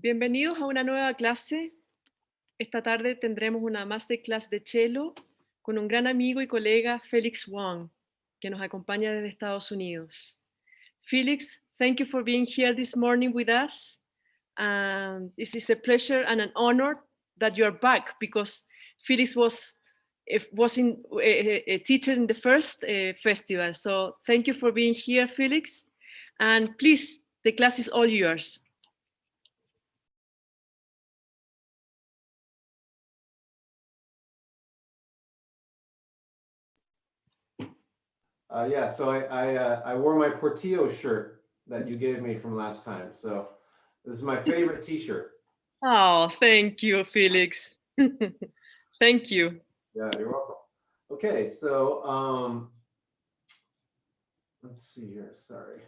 Bienvenidos a una nueva clase. Esta tarde tendremos una Masterclass de cello con un gran amigo y colega, Felix Wang, que nos acompaña desde Estados Unidos. Felix, thank you for being here this morning with us. This is a pleasure and an honor that you are back because Felix was a teacher in the first festival. So thank you for being here, Felix. And please, the class is all yours. Yeah, so I wore my Portillo shirt that you gave me from last time. So this is my favorite t-shirt. Oh, thank you, Felix. Thank you. Yeah, you're welcome. Okay, so let's see here, sorry.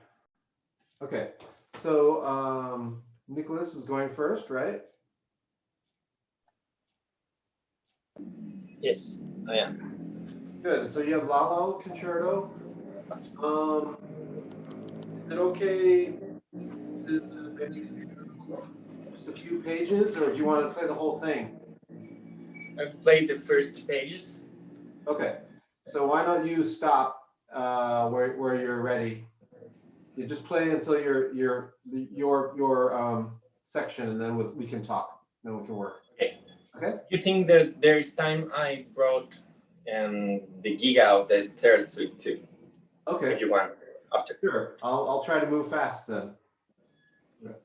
Okay, so Nicholas is going first, right? Yes, I am. Good, so you have Lalo Concerto. Is it okay to maybe just a few pages, or do you want to play the whole thing? I've played the first pages. Okay, so why don't you stop where you're ready? You just play until your section, and then we can talk. Then we can work. Okay. Okay. You think that there is time? I brought the Giga of the third suite too. Okay. If you want after. Sure. I'll try to move fast then. Yeah.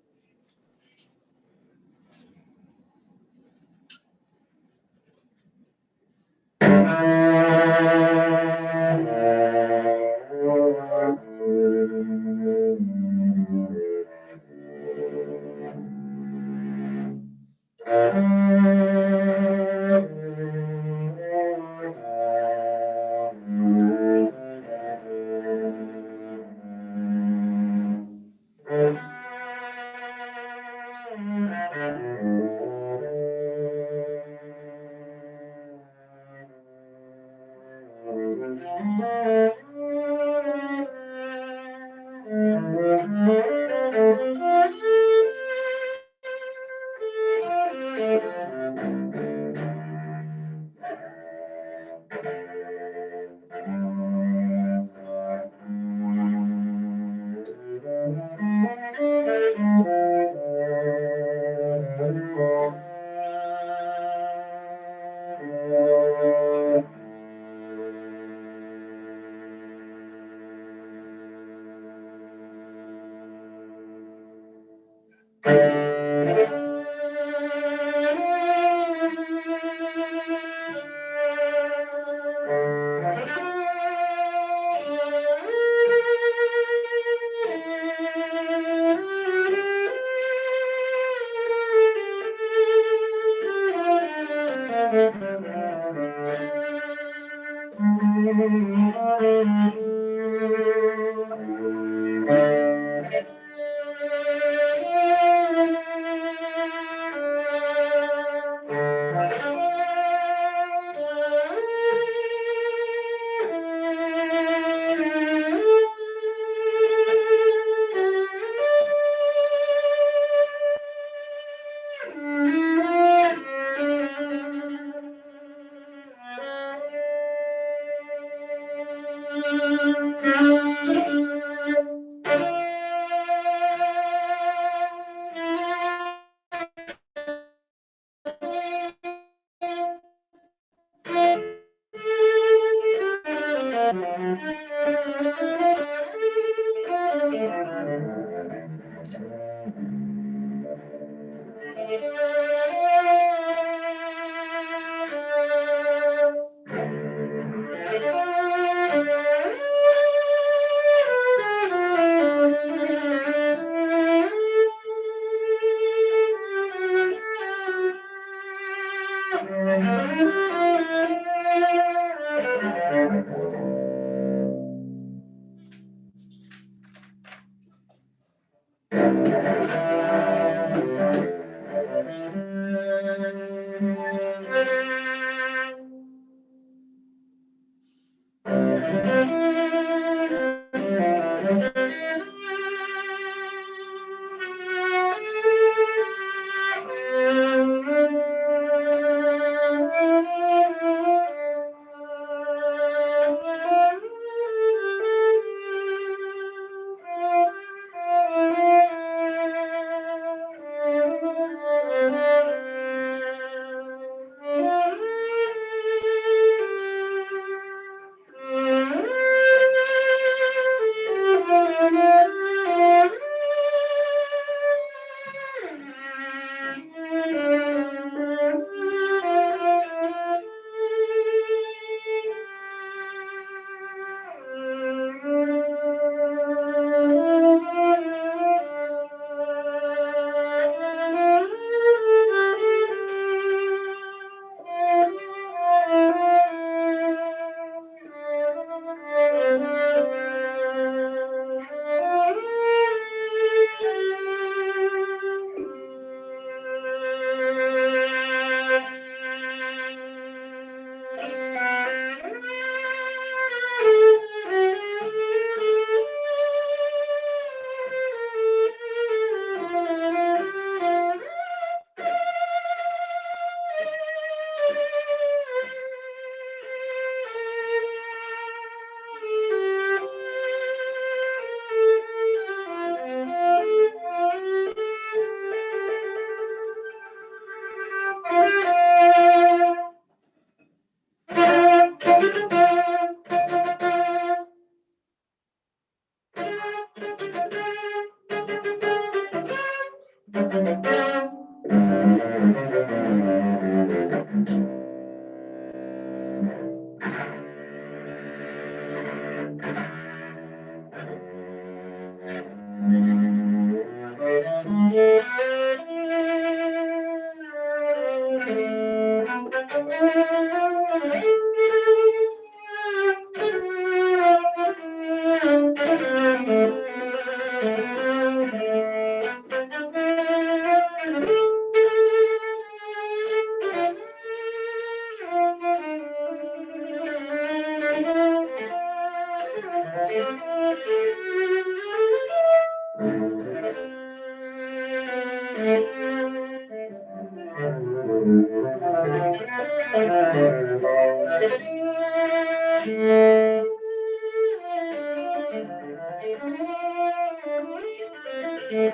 Okay.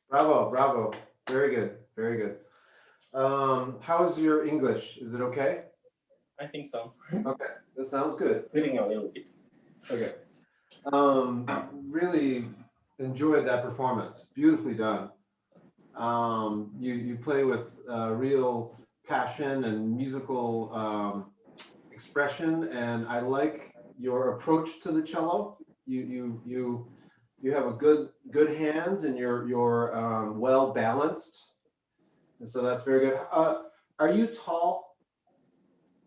Bravo, bravo. Very good, very good. How's your English? Is it okay? I think so. Okay, that sounds good. Reading a little bit. Okay. Really enjoyed that performance. Beautifully done. You play with real passion and musical expression, and I like your approach to the cello. You have a good hands, and you're well balanced, and so that's very good. Are you tall?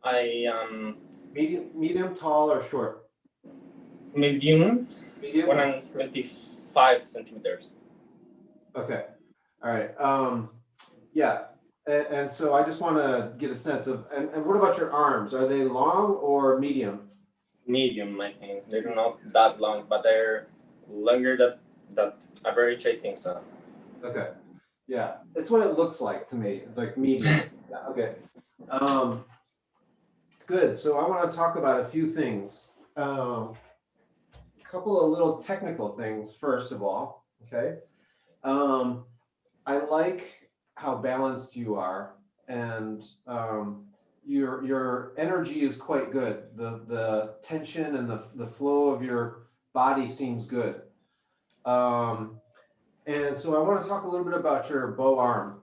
I am Medium, tall, or short? medium, Medium. 175 centimeters. Okay. All right. Yeah. And so I just want to get a sense of, and what about your arms? Are they long or medium? Medium, I think. They're not that long, but they're longer that average, I think so. Okay. Yeah. It's what it looks like to me, like medium. Yeah. Okay. Good. So I want to talk about a few things. A couple of little technical things, first of all. Okay. I like how balanced you are, and your energy is quite good. The tension and the flow of your body seems good. And so I want to talk a little bit about your bow arm.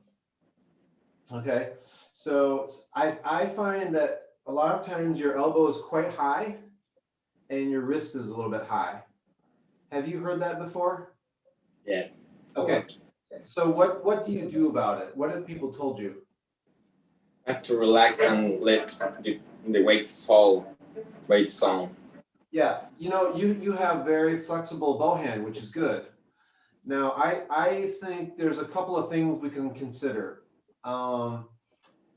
Okay, so I find that a lot of times your elbow is quite high and your wrist is a little bit high. Have you heard that before? Yeah. Okay. So what do you do about it? What have people told you? I have to relax and let the weight fall, weight zone. Yeah, you have very flexible bow hand, which is good. Now, I think there's a couple of things we can consider.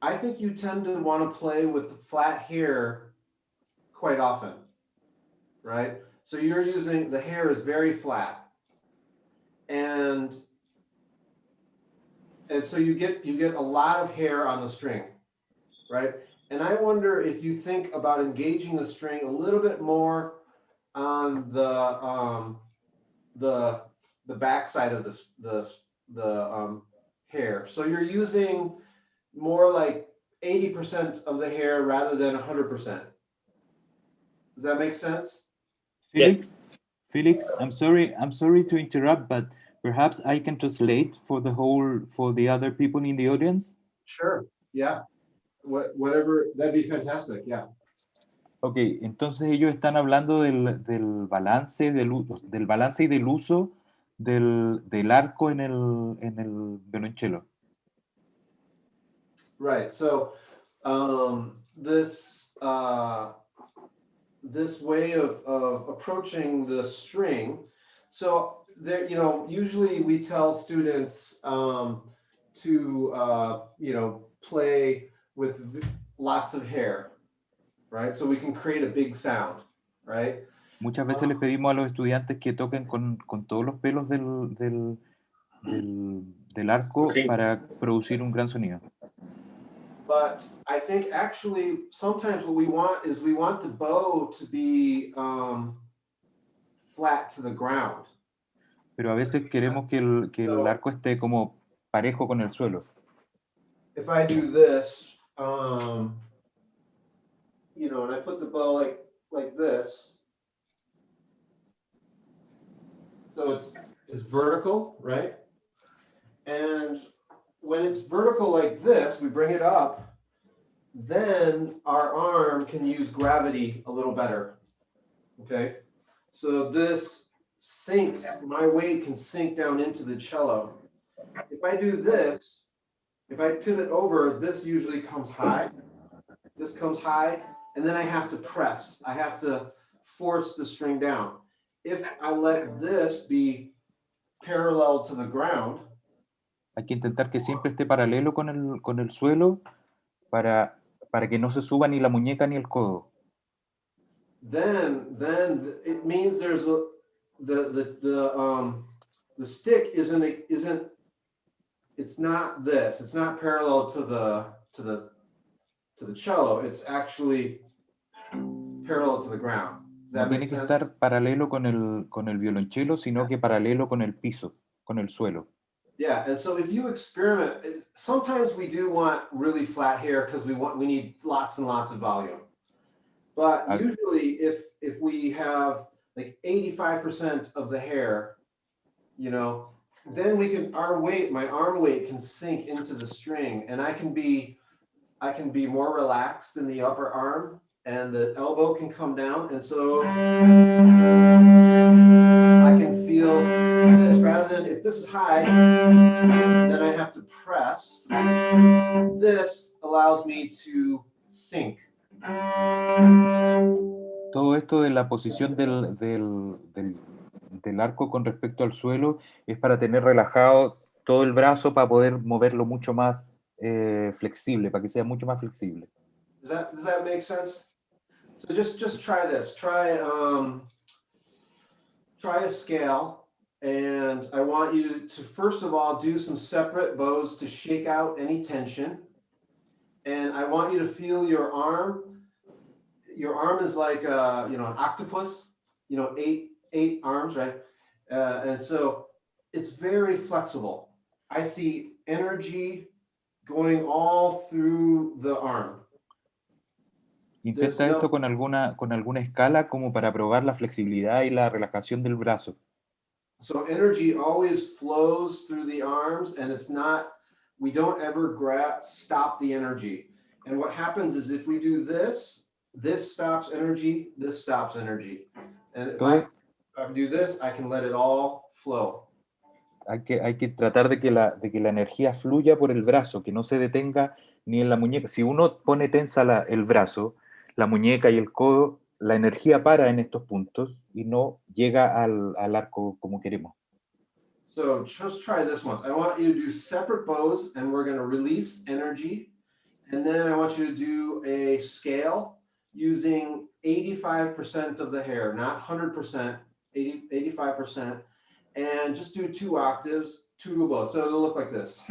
I think you tend to want to play with flat hair quite often, right? So you're using, the hair is very flat, and so you get a lot of hair on the string, right? And I wonder if you think about engaging the string a little bit more on the back side of the hair. So you're using more like 80% of the hair rather than 100%. Does that make sense? Felix, Felix, I'm sorry to interrupt, but perhaps I can translate for the other people in the audience. Sure. Yeah. Whatever, that'd be fantastic. Yeah. Ok, entonces ellos están hablando del balance, del balance y del uso del arco en el violonchelo. Right. So this way of approaching the string. So there, usually we tell students to play with lots of hair, right? So we can create a big sound, right? Muchas veces les pedimos a los estudiantes que toquen con todos los pelos del arco para producir un gran sonido. But I think actually sometimes what we want is we want the bow to be flat to the ground. Pero a veces queremos que el arco esté como parejo con el suelo. If I do this, and I put the bow like this, so it's vertical, right? And when it's vertical like this, we bring it up, then our arm can use gravity a little better, okay? So this sinks, my weight can sink down into the cello. If I do this, if I pivot over, this usually comes high, this comes high, and then I have to press. I have to force the string down. If I let this be parallel to the ground, Hay que intentar que siempre esté paralelo con el suelo para que no se suba ni la muñeca ni el codo. then it means there's the stick isn't it's not this. It's not parallel to the cello. It's actually parallel to the ground. Does No that tiene make que sense? estar paralelo con el violonchelo, sino que paralelo con el piso, con el suelo. Yeah, and so if you experiment, sometimes we do want really flat hair because we need lots and lots of volume. But usually if we have like 85% of the hair, you know, then we can, my arm weight can sink into the string, and I can be more relaxed in the upper arm, and the elbow can come down, and so I can feel this rather than if this is high, then I have to press. This allows me to sink. Todo esto de la posición del arco con respecto al suelo es para tener relajado todo el brazo, para poder moverlo mucho más flexible, para que sea mucho más flexible. Does that make sense? So just try this. Try a scale, and I want you to first of all do some separate bows to shake out any tension. And I want you to feel your arm. Your arm is like an octopus, eight arms, right? And so it's very flexible. I see energy going all through the arm. Intenta esto con alguna escala como para probar la flexibilidad y la relajación del brazo. So energy always flows through the arms, and we don't ever stop the energy. And what happens is if we do this stops energy, this stops energy. And if I do this, I can let it all flow. Hay que tratar de que la energía fluya por el brazo, que no se detenga ni en la muñeca. Si uno pone tensa el brazo, la muñeca y el codo, la energía para en estos puntos y no llega al arco como queremos. So just try this once. I want you to do separate bows, and we're going to release energy. And then I want you to do a scale using 85% of the hair, not 100%, 85%. And just do 2 octaves, 2 bows. So it'll look like this.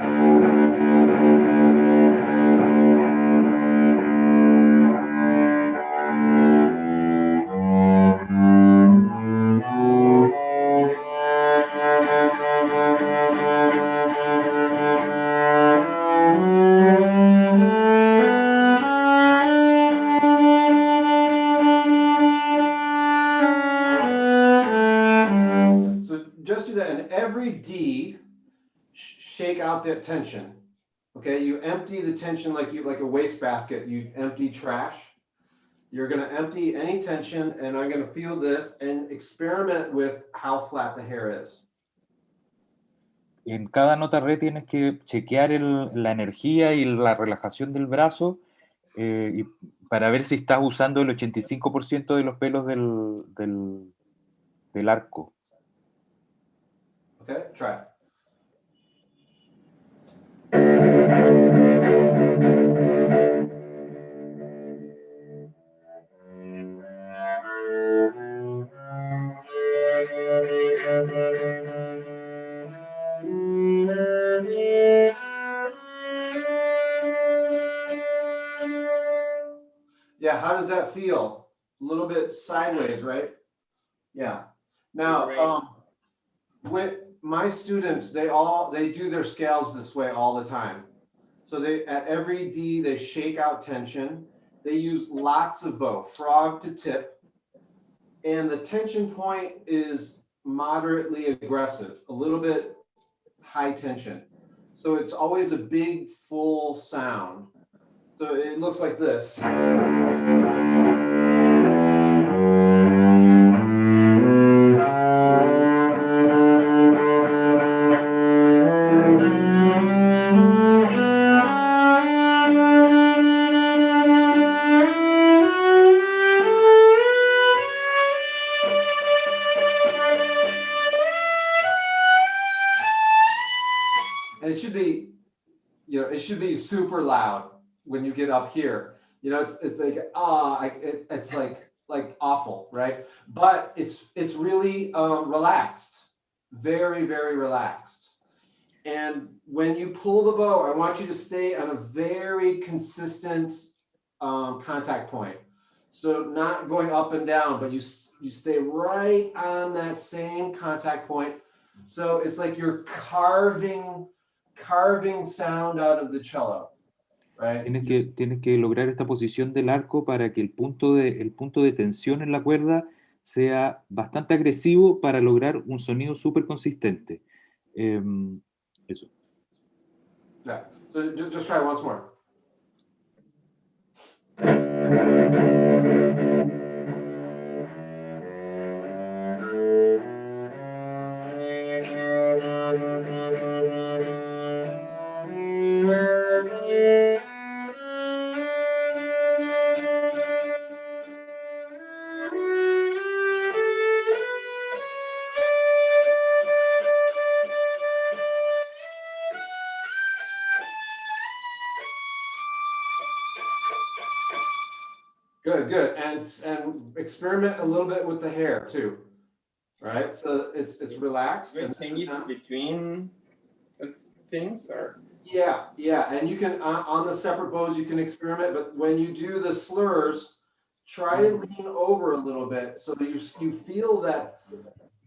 Just do that, and every D, shake out that tension. Okay, you empty the tension like a wastebasket. You empty trash. You're going to empty any tension, and I'm going to feel this and experiment with how flat the hair is. En cada nota re tienes que chequear la energía y la relajación del brazo y para ver si estás usando el 85% de los pelos del arco. Okay, try it. Yeah, how does that feel? A little bit sideways, right? Yeah. Now, with my students, they do their scales this way all the time. So at every D, they shake out tension. They use lots of bow, frog to tip. And the tension point is moderately aggressive, a little bit high tension. So it's always a big, full sound. So it looks like this. it should be super loud when you get up here. You know, it's like it's like awful, right? But it's really relaxed, very, very relaxed. And when you pull the bow, I want you to stay on a very consistent contact point. So not going up and down, but you stay right on that same contact point. So it's like you're carving sound out of the cello, right? Tienes que lograr esta posición del arco para que el punto de tensión en la cuerda sea bastante agresivo para lograr un sonido súper consistente. Eso. Yeah. So just try once more. Good. And experiment a little bit with the hair too. Right? So it's relaxed. We change it between things, or? Yeah. And you can on the separate bows you can experiment, but when you do the slurs, try to lean over a little bit so you feel that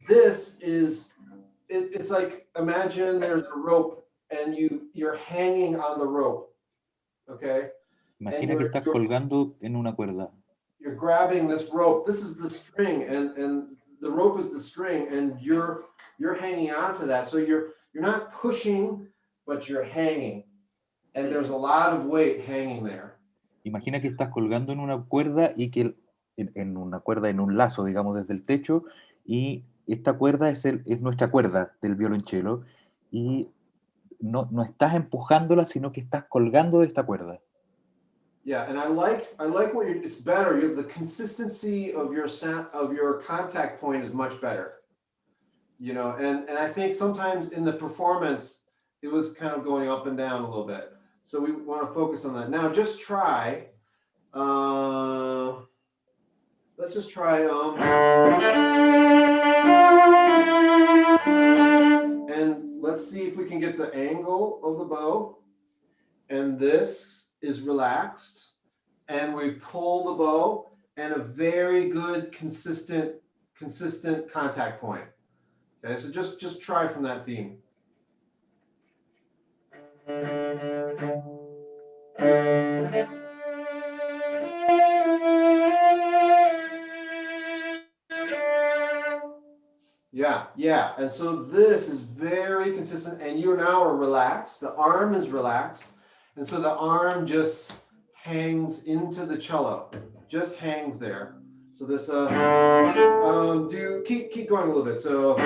this is it's like, imagine there's a rope and you're hanging on the rope. Okay? Imagina que estás colgando en una cuerda. You're grabbing this rope. This is the string, and the rope is the string, and you're hanging on to that. So you're not pushing, but you're hanging, and there's a lot of weight hanging there. Imagina que estás colgando en una cuerda y que en una cuerda, en un lazo, digamos, desde el techo, y esta cuerda es nuestra cuerda del violonchelo, y no estás empujándola, sino que estás colgando de esta cuerda. Yeah, and I like what it's better. The consistency of your contact point is much better. You know, and I think sometimes in the performance it was kind of going up and down a little bit. So we want to focus on that. Now just try let's just try and let's see if we can get the angle of the bow. And this is relaxed, and we pull the bow, and a very good consistent contact point. Okay, so just try from that theme. Yeah, and so this is very consistent, and you now are relaxed. The arm is relaxed. And so the arm just hangs into the cello, just hangs there. So this keep going a little bit. So,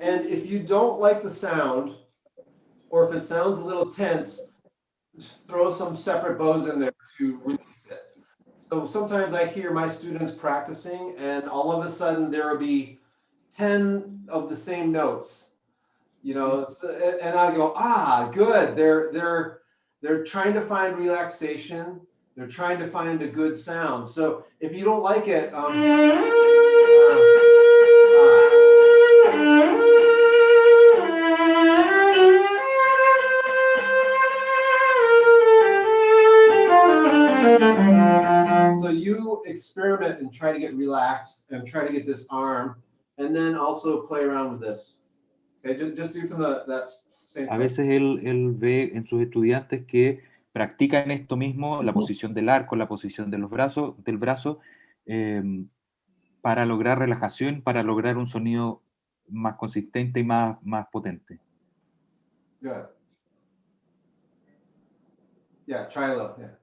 and if you don't like the sound, or if it sounds a little tense, throw some separate bows in there to release it. So sometimes I hear my students practicing, and all of a sudden there will be 10 of the same notes, you know, and I go, good. They're trying to find relaxation. They're trying to find a good sound. So if you don't like it, so you experiment and try to get relaxed and try to get this arm, and then also play around with this. Okay, just do from that same A veces él ve en sus estudiantes que practican esto mismo, la posición del arco, la posición de del brazo, para lograr relajación, para lograr un sonido más consistente y más potente. Good. Yeah, try a little, yeah.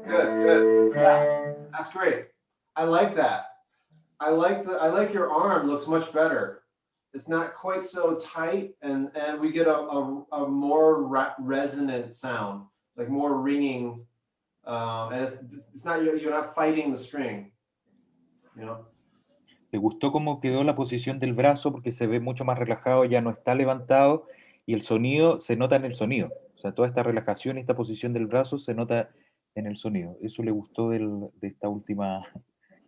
Good. Yeah, that's great. I like that. I like your arm. Looks much better. It's not quite so tight, and we get a more resonant sound, like more ringing, and it's not you're not fighting the string, you know. Le gustó cómo quedó la posición del brazo porque se ve mucho más relajado, ya no está levantado y el sonido se nota en el sonido. O sea, toda esta relajación y esta posición del brazo se nota en el sonido. Eso le gustó de esta última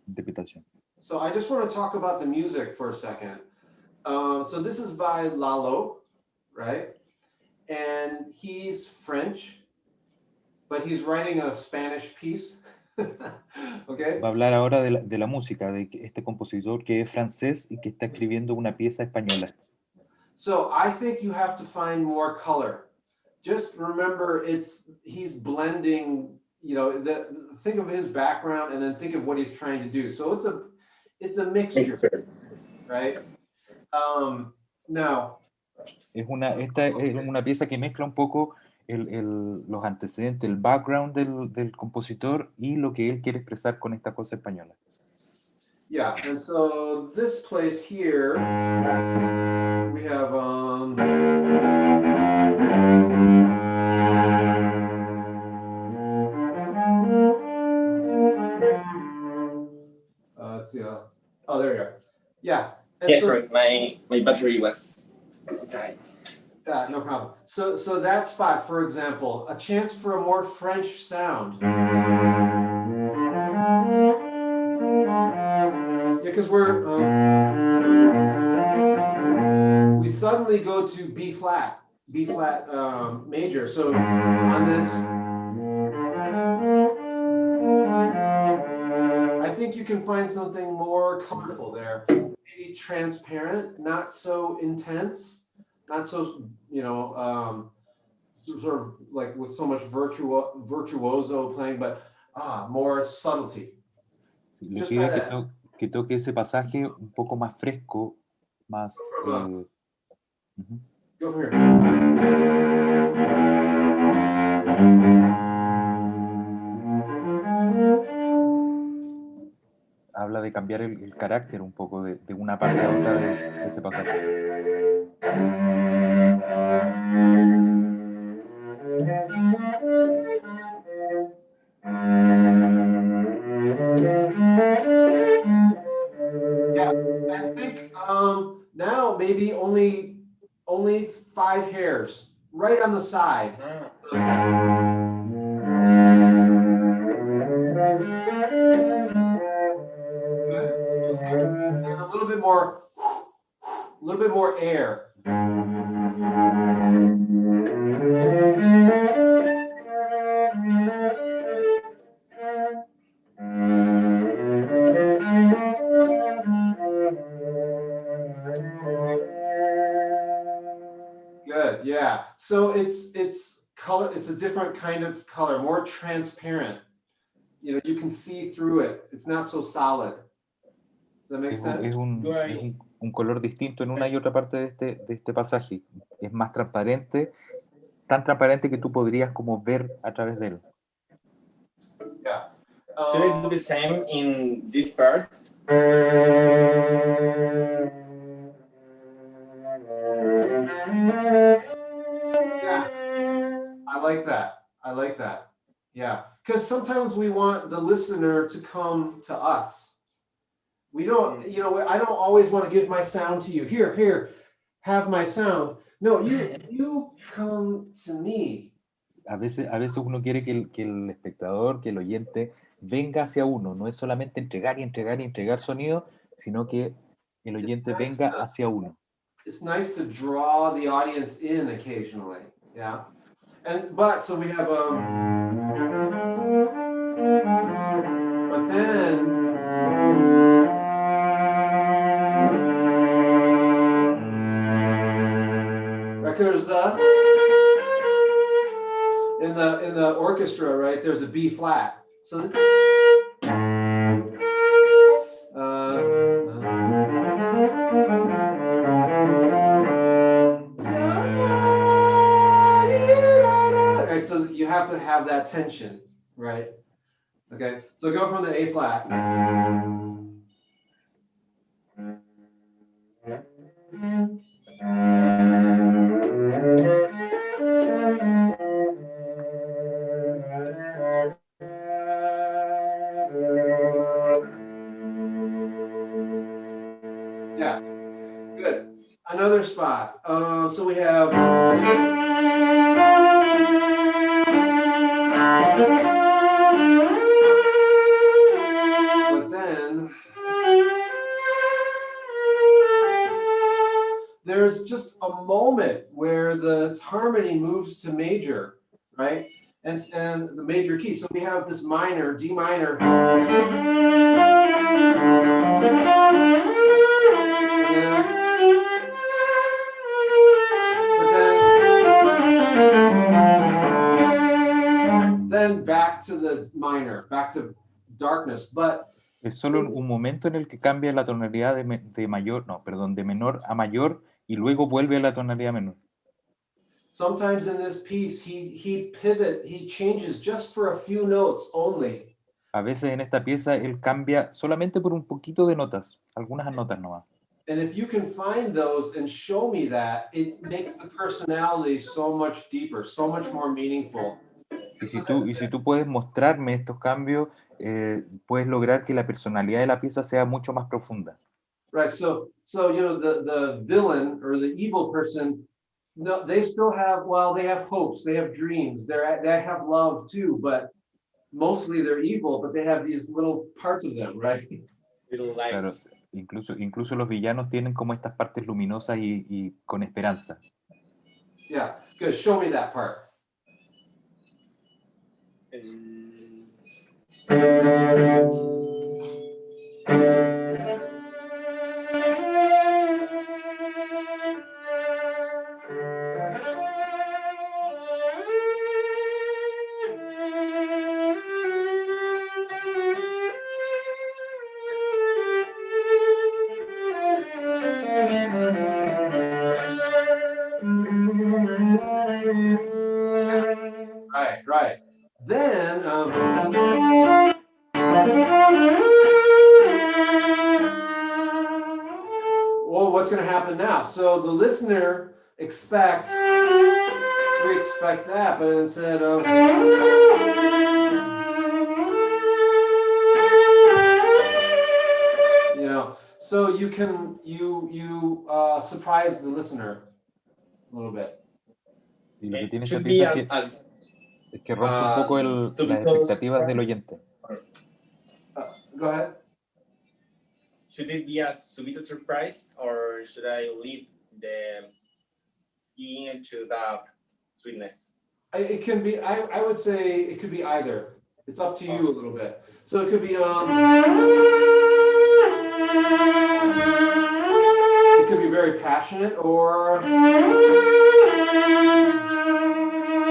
interpretación. So I just want to talk about the music for a second. So this is by Lalo, right? And he's French, but he's writing a Spanish piece. Okay. Va a hablar ahora de la música, de este compositor que es francés y que está escribiendo una pieza española. So I think you have to find more color. Just remember, he's blending. You know, think of his background and then think of what he's trying to do. So it's a mixture, right? Now. Esta es una pieza que mezcla un poco los antecedentes, el background del compositor y lo que él quiere expresar con esta cosa española. Yeah, and so this place here, we have let's see. Oh, there you are. Yeah. Yes, so, sorry, my battery was dying. No problem. So that spot, for example, a chance for a more French sound. Yeah, because we suddenly go to B flat major. So on this, I think you can find something more colorful there. Maybe transparent, not so intense, not so, you know, sort of like with so much virtuoso playing, but more subtlety. Sí, le pide que toque ese pasaje un poco más fresco, más... Go from here. Habla de cambiar el carácter un poco de una parte a otra de ese pasaje. Yeah, I think now maybe only 5 hairs right on the side. And a little bit more air. Good, yeah. So it's color. It's a different kind of color, more transparent. You know, you can see through it. It's not so solid. Does that make sense? Es un color distinto en una y otra parte de este pasaje. Es más transparente, tan transparente que tú podrías como ver a través de él. Yeah. Should I do the same in this part? Yeah, I like that. Yeah, because sometimes we want the listener to come to us. We don't, you know, I don't always want to give my sound to you. Here, have my sound. No, you come to me. A veces uno quiere que el espectador, que el oyente venga hacia uno. No es solamente entregar y entregar y entregar sonido, sino que el oyente venga hacia uno. It's nice to draw the audience in occasionally, yeah. But so we have but then records in the orchestra, right? There's a B flat. So to have that tension, right? Okay, so go from the A flat. Yeah, good. Another spot. So we have. But then there's just a moment where the harmony moves to major, right? And the major key. So we have this minor, D minor. Then back to the minor, back to darkness. But es solo un momento en el que cambia la tonalidad de mayor, no, perdón, de menor a mayor y luego vuelve a la tonalidad menor. Sometimes in this piece, he changes just for a few notes only. A veces en esta pieza él cambia solamente por un poquito de notas, algunas notas nomás. And if you can find those and show me that, it makes the personality so much deeper, so much more meaningful. Y si tú puedes mostrarme estos cambios, puedes lograr que la personalidad de la pieza sea mucho más profunda. Right. So you know the villain or the evil person, no, they still have, well, they have hopes, they have dreams, they have love too, but mostly they're evil, but they have these little parts of them, right? Little lights. Claro, incluso los villanos tienen como estas partes luminosas y con esperanza. Yeah, good. Show me that part. Right. Then, well, what's going to happen now? So the listener expects, we expect that, but instead of, you know, so you can, surprise the listener a little bit. Y lo que tiene esta Should pieza be es que rompe un poco las expectativas del oyente. Go ahead. Should it be a subito surprise, or should I leave the into that sweetness? It can be, I would say it could be either. It's up to you a little bit. So it could be, it could be very passionate, or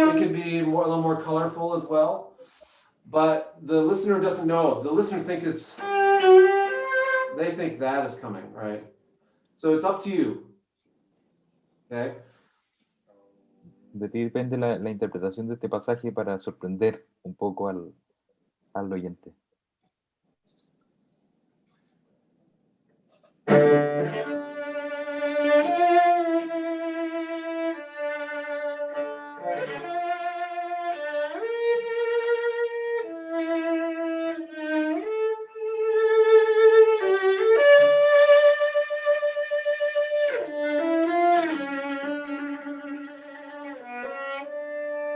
it could be a little more colorful as well. But the listener doesn't know. The listener thinks they think that is coming, right? So it's up to you. Okay? De ti depende la interpretación de este pasaje para sorprender un poco al oyente.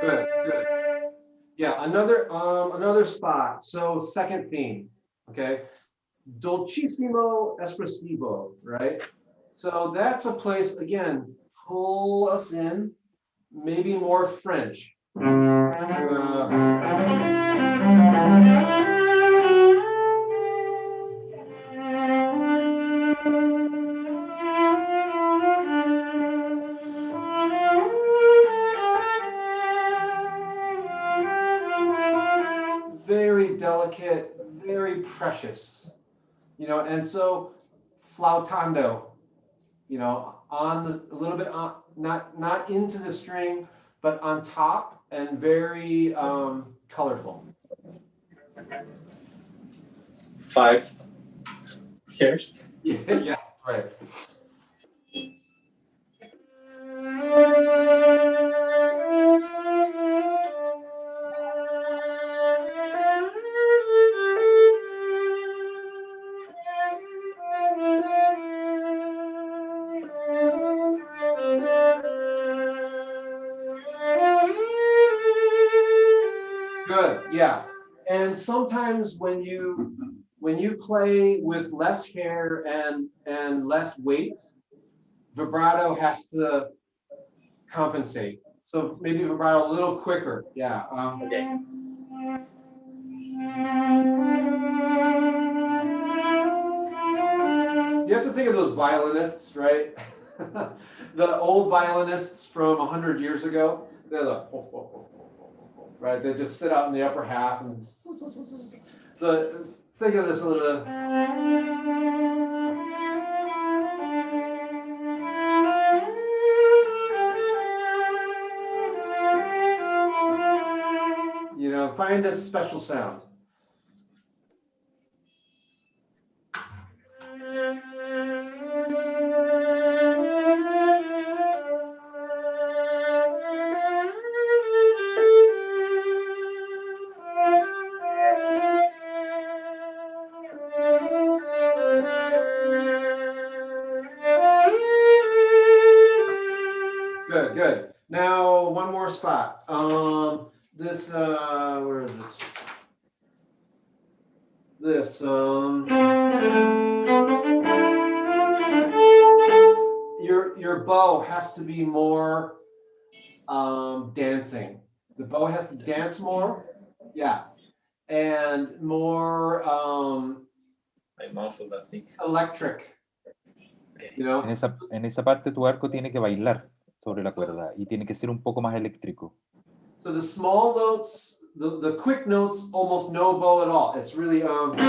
Good. Yeah, another spot. So second theme, okay? Dolcissimo espressivo, right? So that's a place, again, pull us in, maybe more French. Very delicate, very precious, you know, and so flautando, you know, a little bit on, not into the string, but on top and very colorful. 5 hairs. Yeah, yes, right. Good, yeah. And sometimes when you play with less hair and less weight, vibrato has to compensate. So maybe vibrato a little quicker. Yeah. Okay. You have to think of those violinists, right? The old violinists from 100 years ago. They're like, oh, oh, oh, oh, oh, oh, right? They just sit out in the upper half and. So think of this a little bit. You know, find a special sound. Good, good. Now one more spot. This where is it? This your bow has to be more dancing. The bow has to dance more, yeah, and more My mouth will not think. electric. You know. En esa parte tu arco tiene que bailar sobre la cuerda y tiene que ser un poco más eléctrico. So the small notes, the quick notes, almost no bow at all. It's really so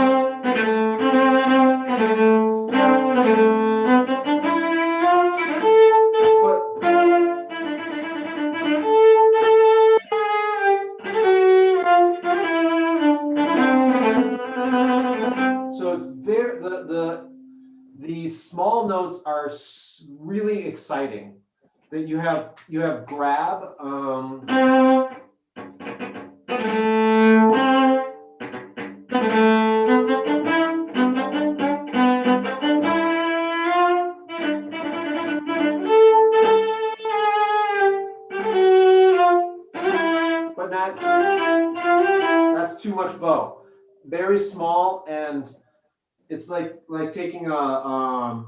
it's very the small notes are really exciting. That you have grab. But not, that's too much bow. Very small, and it's like taking a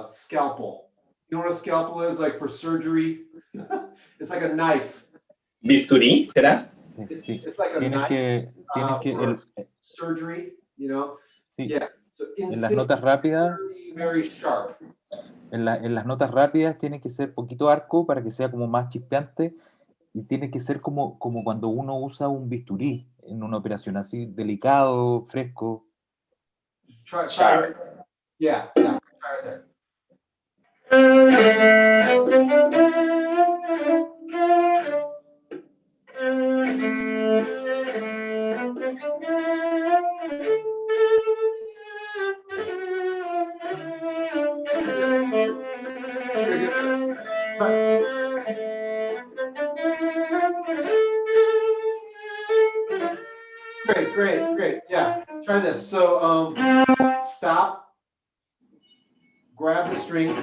scalpel. You know what a scalpel is, like for surgery? It's like a knife. ¿Bisturí, será? Sí. It's like a Tienes knife que surgery, you know? sí. Yeah. So En las notas rápidas, very sharp. en las notas rápidas tiene que ser poquito arco para que sea como más chispeante y tiene que ser como cuando uno usa un bisturí en una operación así delicado, fresco. Try Sharp. yeah, try it there. Great. Yeah, try this. So stop, grab the string.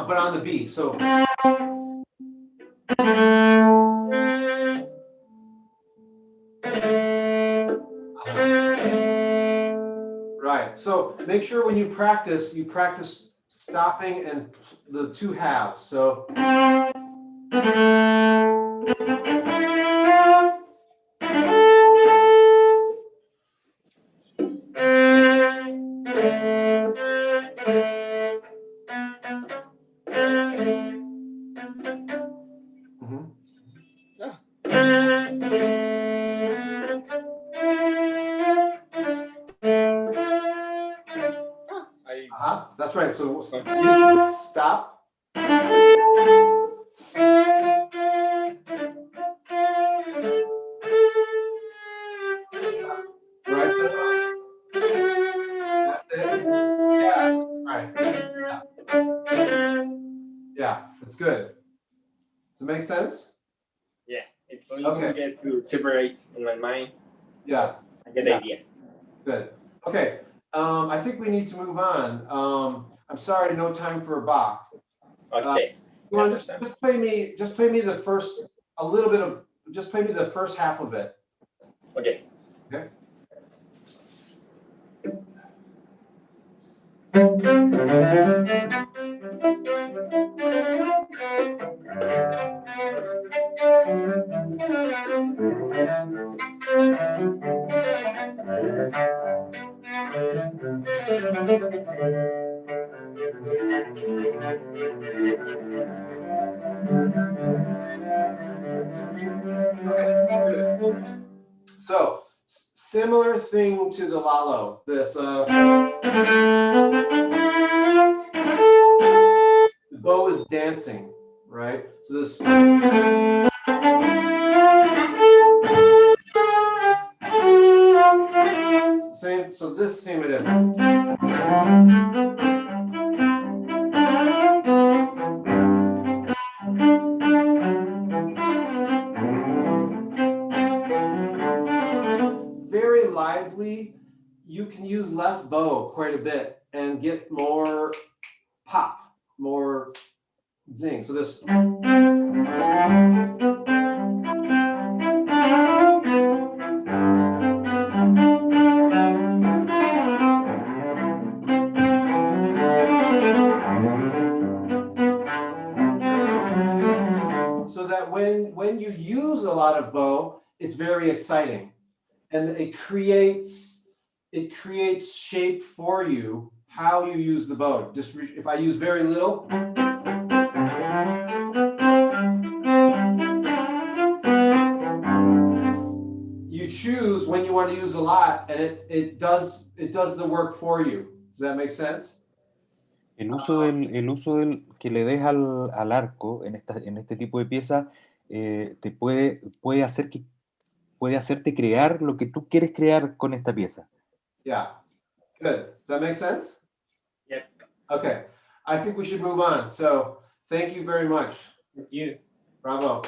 But on the beat. So. Right. So make sure when you practice stopping and the two halves. So. That's right. So Okay. stop. Right. That's it. Yeah. Right. Yeah. That's good. Does it make sense? Yeah, it's a little complicated to separate in my mind. Yeah. I get the idea. Good. Okay. I think we need to move on. I'm sorry, no time for Bach. Okay. You want to just play me the first, a little bit of, just play me the first half of it. Okay. Okay. So, similar thing to the Lalo. This the bow is dancing, right? So this. Same. So this same idea. Very lively. You can use less bow quite a bit and get more pop, more zing. So this. So that when you use a lot of bow, it's very exciting, and it creates shape for you how you use the bow. Just if I use very little, you choose when you want to use a lot, and it does the work for you. Does that make sense? El uso del que le des al arco en este tipo de piezas te puede hacerte crear lo que tú quieres crear con esta pieza. Yeah. Good. Does that make sense? Yep. Okay. I think we should move on. So thank you very much. Thank you. Bravo.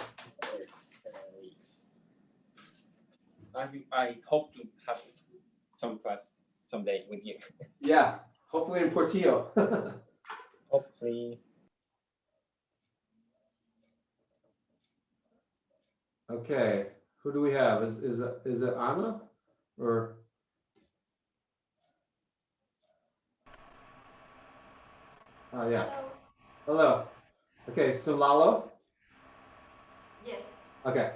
I hope to have some class someday with you. Yeah. Hopefully in Portillo. Hopefully. Okay. Who do we have? Is it Anna or? Yeah. Hello. Okay. So Lalo. Yes. Okay.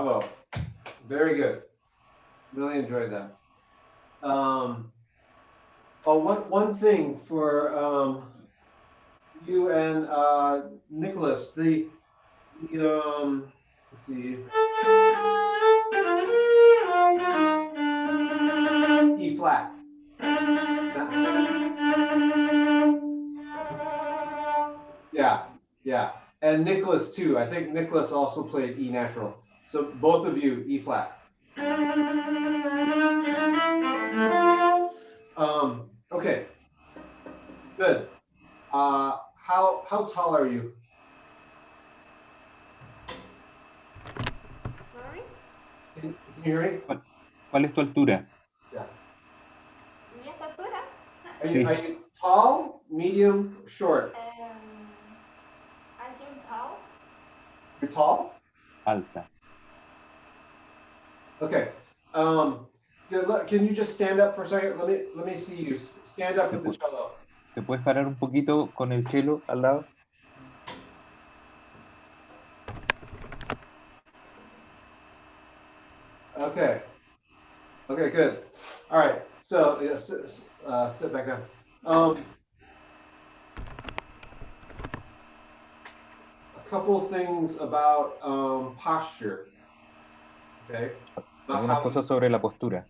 Bravo. Very good. Really enjoyed that. One thing for you and Nicholas, let's see. E flat. Yeah. And Nicholas too. I think Nicholas also played E natural. So both of you, E flat. Okay. Good. How tall are you? Sorry? Can you hear me? ¿Cuál es tu altura? Yeah. ¿Mi estatura? Are you tall, medium, short? I think tall. You're tall? Alta. Okay. Can you just stand up for a second? Let me see you. Stand up with the cello. ¿Te puedes parar un poquito con el cello al lado? Okay. Okay, good. All right. So yeah, sit back down. A couple things about posture. Okay. Algunas cosas sobre la postura.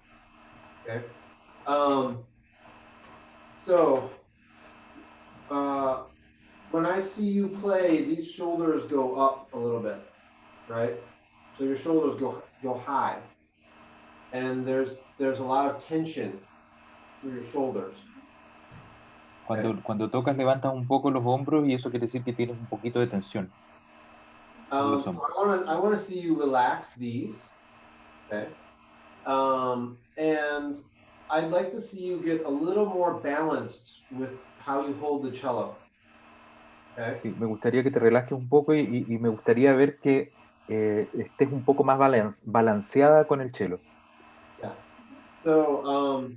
Okay. When I see you play, these shoulders go up a little bit, right? So your shoulders go high, and there's a lot of tension through your shoulders. Cuando tocas levantas un poco los hombros y eso quiere decir que tienes un poquito de tensión. So I want to see you relax these, okay? And I'd like to see you get a little more balanced with how you hold the cello. Okay? Sí, me gustaría que te relajes un poco y me gustaría ver que estés un poco más balanceada con el cello. Yeah. So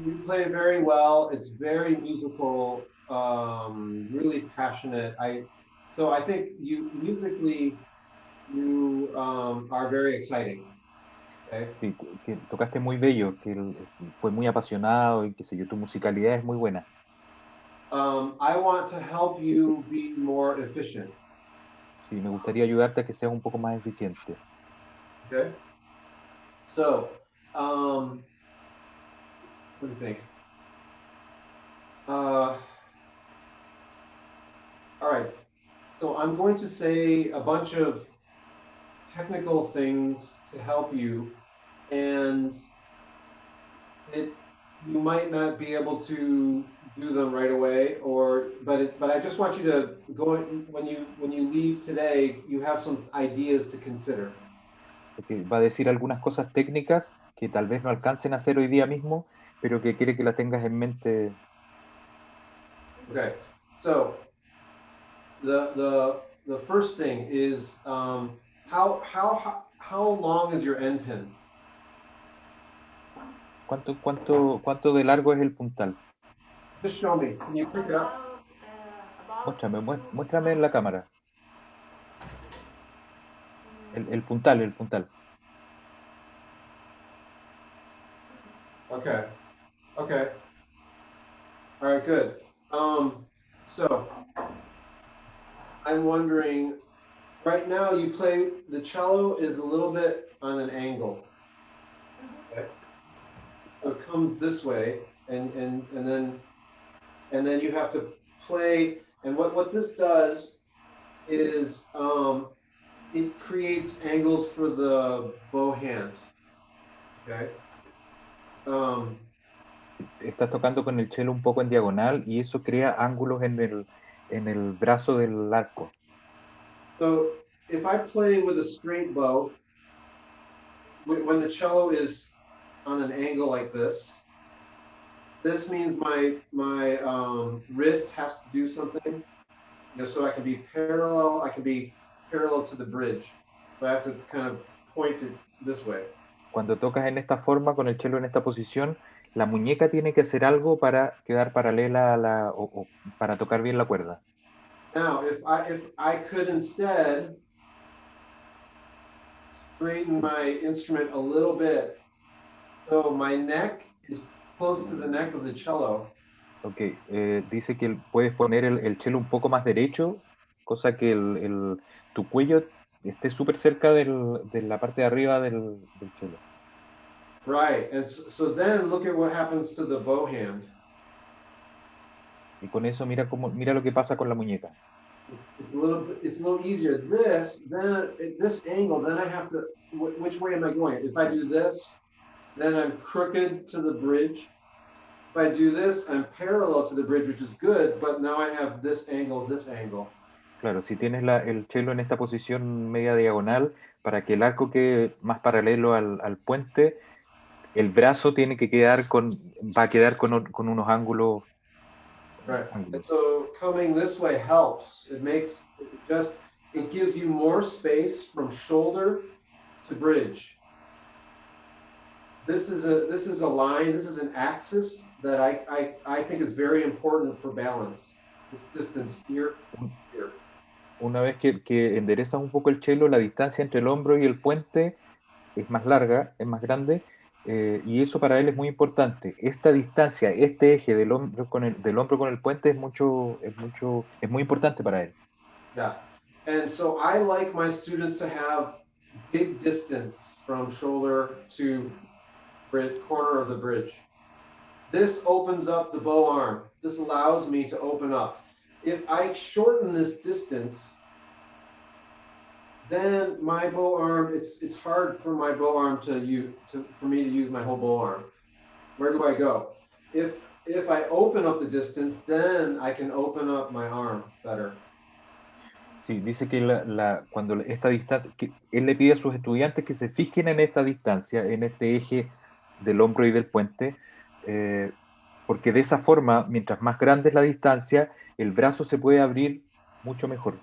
you play very well. It's very musical, really passionate. I think musically you are very exciting. Okay? Sí, que tocaste muy bello, que fue muy apasionado y qué sé yo, tu musicalidad es muy buena. I want to help you be more efficient. Sí, me gustaría ayudarte a que seas un poco más eficiente. Okay. So, what do you think? All right. So I'm going to say a bunch of technical things to help you, and you might not be able to do them right away, but I just want you to go when you leave today, you have some ideas to consider. Porque va a decir algunas cosas técnicas que tal vez no alcancen a hacer hoy día mismo, pero que quiere que las tengas en mente. Okay, so the first thing is how long is your end pin? ¿Cuánto de largo es el puntal? Just show me. Can you pick it up? Muéstrame, 2 muéstrame en la cámara. El puntal. Okay. Okay. All right, good. So I'm wondering, right now you play, the cello is a little bit on an angle. Okay. So it comes this way and then you have to play, and what this does is it creates angles for the bow hand. Okay. Estás tocando con el cello un poco en diagonal y eso crea ángulos en el brazo del arco. So if I play with a straight bow, when the cello is on an angle like this means my wrist has to do something, so I can be parallel to the bridge. So I have to kind of point it this way. Cuando tocas en esta forma, con el cello en esta posición, la muñeca tiene que hacer algo para quedar paralela a o para tocar bien la cuerda. Now, if I could instead straighten my instrument a little bit, so my neck is close to the neck of the cello. Ok, dice que puedes poner el cello un poco más derecho, cosa que tu cuello esté súper cerca de la parte de arriba del cello. Right, and so then look at what happens to the bow hand. Y con eso mira lo que pasa con la muñeca. It's a little easier. This angle, then I have to, which way am I going? If I do this, then I'm crooked to the bridge. If I do this, I'm parallel to the bridge, which is good, but now I have this angle. Claro, si tienes el cello en esta posición media diagonal, para que el arco quede más paralelo al puente, el brazo va a quedar con unos ángulos. Right. And so coming this way helps. It gives you more space from shoulder to bridge. This is a line, this is an axis that I think is very important for balance. This distance here. Una vez que enderezas un poco el cello, la distancia entre el hombro y el puente es más larga, es más grande, y eso para él es muy importante. Esta distancia, este eje del hombro con el puente es muy importante para él. Yeah, and so I like my students to have big distance from shoulder to corner of the bridge. This opens up the bow arm. This allows me to open up. If I shorten this distance, then my bow arm, it's hard for my bow arm for me to use my whole bow arm. Where do I go? If I open up the distance, then I can open up my arm better. Sí, dice que cuando esta distancia, que él le pide a sus estudiantes que se fijen en esta distancia, en este eje del hombro y del puente, porque de esa forma, mientras más grande es la distancia, el brazo se puede abrir mucho mejor.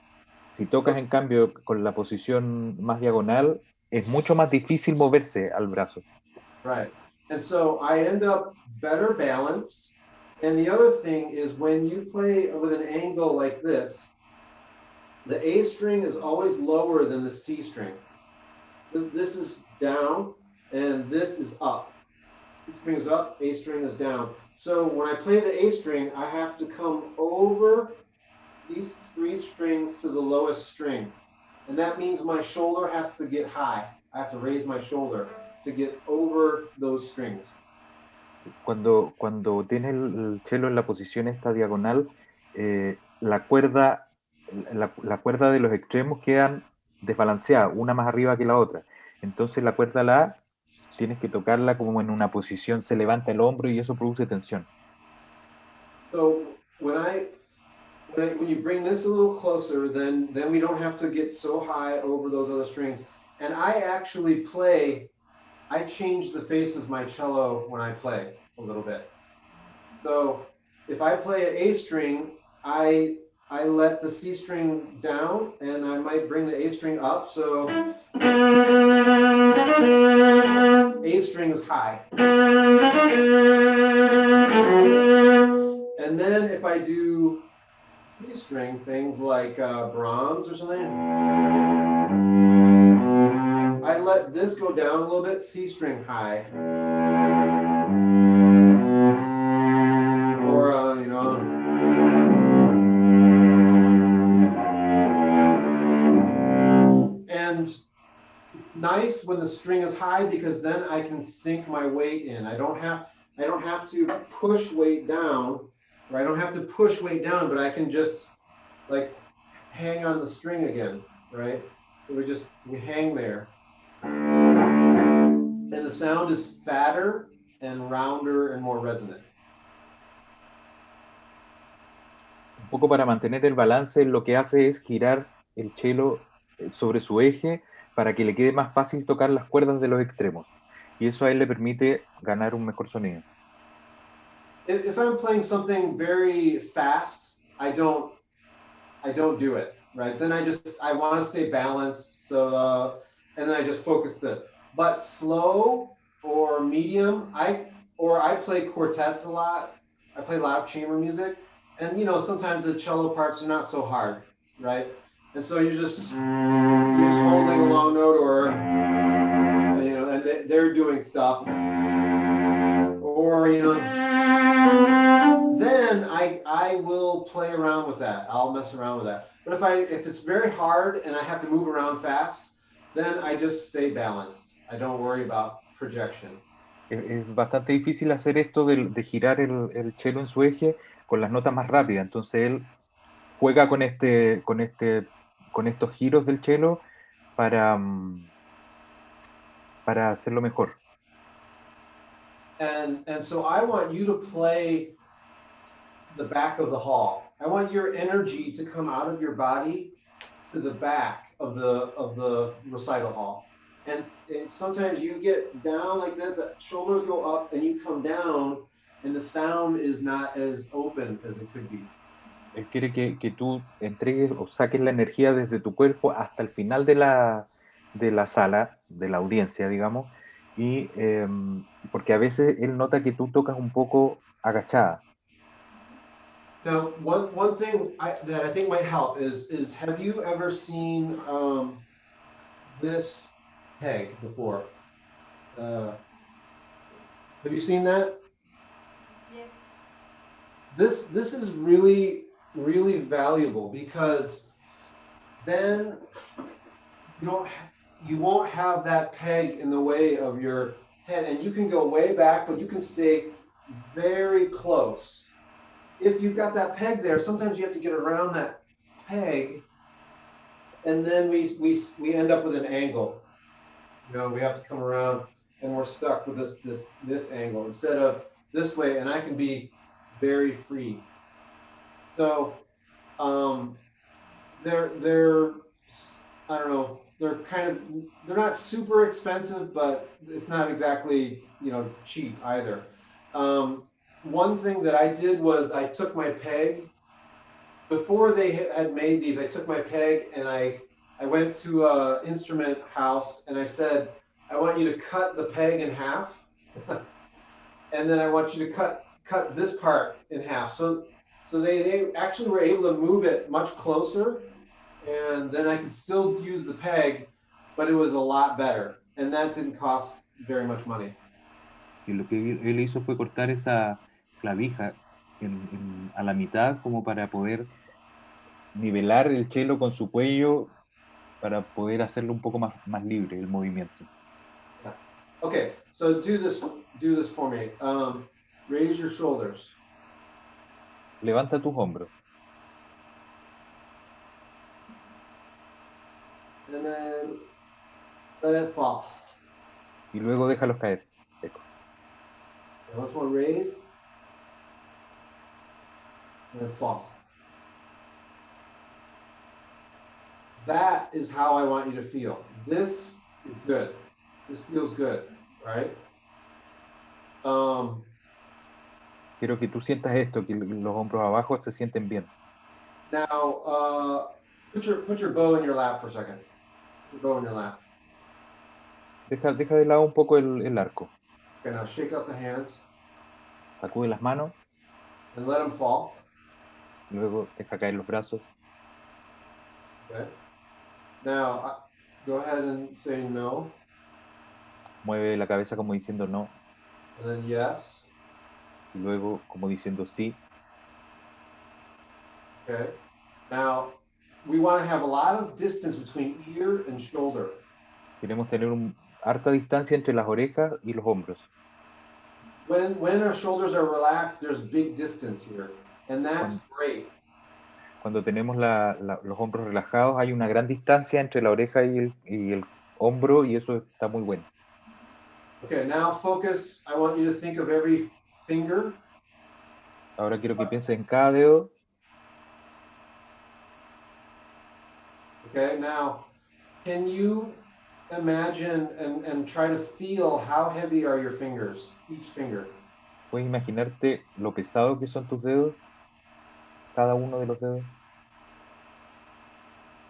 Si tocas en cambio con la posición más diagonal, es mucho más difícil moverse al brazo. Right. And so I end up better balanced. And the other thing is when you play with an angle like this, the A string is always lower than the C string. This is down and this is up. C string is up, A string is down. So when I play the A string, I have to come over these three strings to the lowest string. And that means my shoulder has to get high. I have to raise my shoulder to get over those strings. Cuando tienes el cello en la posición esta diagonal, la cuerda de los extremos quedan desbalanceadas, una más arriba que la otra. Entonces la cuerda La tienes que tocarla como en una posición, se levanta el hombro y eso produce tensión. So when you bring this a little closer, then we don't have to get so high over those other strings. And I actually I change the face of my cello when I play a little bit. So if I play an A string, I let the C string down and I might bring the A string up. So A string is high. And then if I do C string things like Brahms or something, I let this go down a little bit, C string high. Or, you know. And it's nice when the string is high because then I can sink my weight in. I don't have to push weight down, or I don't have to push weight down, but I can just like hang on the string again, right? So we hang there. And the sound is fatter and rounder and more resonant. Un poco para mantener el balance, lo que hace es girar el cello sobre su eje para que le quede más fácil tocar las cuerdas de los extremos. Y eso a él le permite ganar un mejor sonido. If I'm playing something very fast, I don't do it, right? Then I want to stay balanced, so and then I just focus but slow or medium, I play quartets a lot. I play a lot of chamber music, and you know, sometimes the cello parts are not so hard, right? And so you're just holding a long note, or you know, and they're doing stuff, or you know, then I will play around with that. I'll mess around with that. But if it's very hard and I have to move around fast, then I just stay balanced. I don't worry about projection. Es bastante difícil hacer esto de girar el cello en su eje con las notas más rápidas. Entonces él juega con estos giros del cello para hacerlo mejor. And so I want you to play the back of the hall. I want your energy to come out of your body to the back of the recital hall. And sometimes you get down like this, the shoulders go up, and you come down, and the sound is not as open as it could be. Él quiere que tú entregues o saques la energía desde tu cuerpo hasta el final de la sala, de la audiencia, digamos, y porque a veces él nota que tú tocas un poco agachada. Now, one thing that I think might help is have you ever seen this peg before? Have you seen that? Yes. This is really, really valuable because then you won't have that peg in the way of your head, and you can go way back, but you can stay very close. If you've got that peg there, sometimes you have to get around that peg, and then we end up with an angle. You know, we have to come around, and we're stuck with this angle instead of this way, and I can be very free. So they're I don't know, they're not super expensive, but it's not exactly, you know, cheap either. One thing that I did was I took my peg, before they had made these, I took my peg and I went to an instrument house and I said, I want you to cut the peg in half, and then I want you to cut this part in half. So they actually were able to move it much closer, and then I could still use the peg, but it was a lot better, and that didn't cost very much money. Y lo que él hizo fue cortar esa clavija a la mitad como para poder nivelar el cello con su cuello para poder hacerlo un poco más libre el movimiento. Yeah. Okay, so do this for me. Raise your shoulders. Levanta tus hombros. And then let it fall. Y luego déjalos caer. And once more, raise. And then fall. That is how I want you to feel. This is good. This feels good, right? Quiero que tú sientas esto, que los hombros abajo se sienten bien. Now, put your bow in your lap for a second. Put your bow in your lap. Deja de lado un poco el arco. Okay, now shake out the hands Sacude las manos, and let them fall. luego deja caer los brazos. Okay. Now, go ahead and say no, Mueve la cabeza como diciendo no, and then yes. y luego como diciendo sí. Okay. Now, we want to have a lot of distance between ear and shoulder. Queremos tener harta distancia entre las orejas y los hombros. When our shoulders are relaxed, there's big distance here, and that's great. Cuando tenemos los hombros relajados, hay una gran distancia entre la oreja y el hombro, y eso está muy bueno. Okay, now focus. I want you to think of every finger. Ahora quiero que pienses en cada dedo. Okay, now, can you imagine and try to feel how heavy are your fingers, each finger? ¿Puedes imaginarte lo pesado que son tus dedos? Cada uno de los dedos.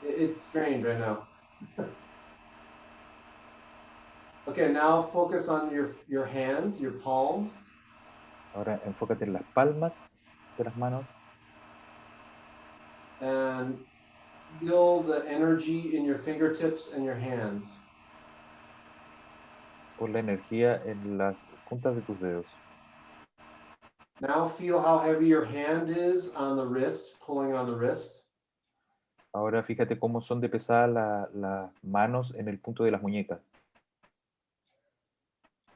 It's strange, I know. Okay, now focus on your hands, your palms. Ahora enfócate en las palmas de las manos. And feel the energy in your fingertips and your hands. Pon la energía en las puntas de tus dedos. Now feel how heavy your hand is on the wrist, pulling on the wrist. Ahora fíjate cómo son de pesadas las manos en el punto de las muñecas.